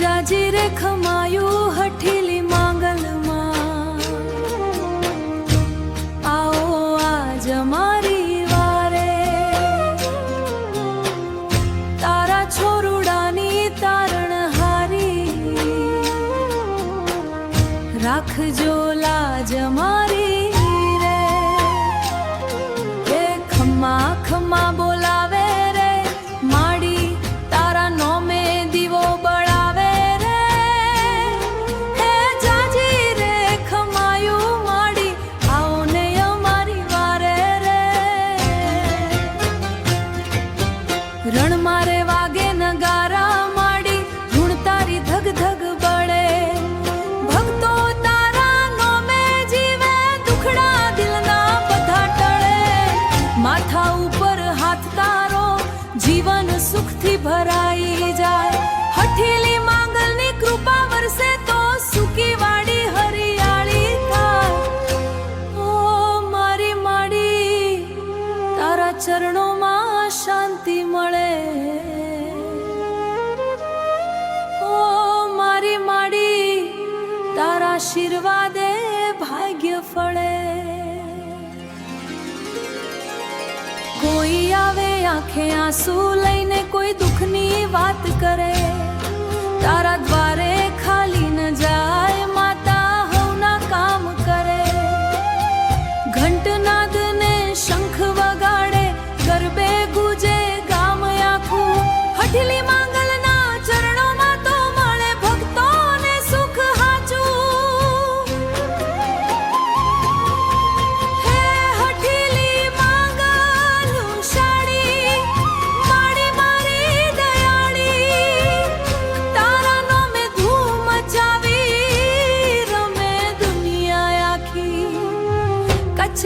જાજી રે ખમાયું હઠીલી માંગલમાં, આવો આજ મારી વારે, તારા છોરુડાની તારણ હારી, રાખજો લાજ મારી રે, એ ખમા ખમા બોલાવે રે માડી, તારા નોમે દીવો બળાવે રે, હે જાજી રે ખમાયું માડી, આવો ને અમારી વારે રે, રણ મારે વાગે નગારા માડી, ધૂણ તારી ધગ ધગ બળે, ભક્તો તારા નોમે જીવે, દુખડા દિલના બધા ટળે, માથા ઉપર હાથ તારો, જીવન સુખથી ભરાઈ જાય, હઠીલી માંગલની કૃપા વરસે તો સુકી વાડી હરિયાળી થાય, ઓ મારી માડી તારા ચરણોમાં શાંતિ મળે, ઓ મારી માડી તારા આશીર્વાદે ભાગ્ય ફળે, કોઈ આવે આંખે આંસુ લઈને, કોઈ દુઃખની વાત કરે, તારા દ્વારે ખાલી ન જાય, માતા હવના કામ કરે, ઘંટનાદ ને શંખ વગાડે, ગરબે ગુજે ગામ આખું, હઠીલી માંગલના ચરણોમાં તો મળે ભક્તોને સુખ હાચું, હે હઠીલી માંગલ શાળી, માડી મારી દયાળી, તારા નોમે ધૂમ મચાવી, રમે દુનિયા આખી, કચ્છ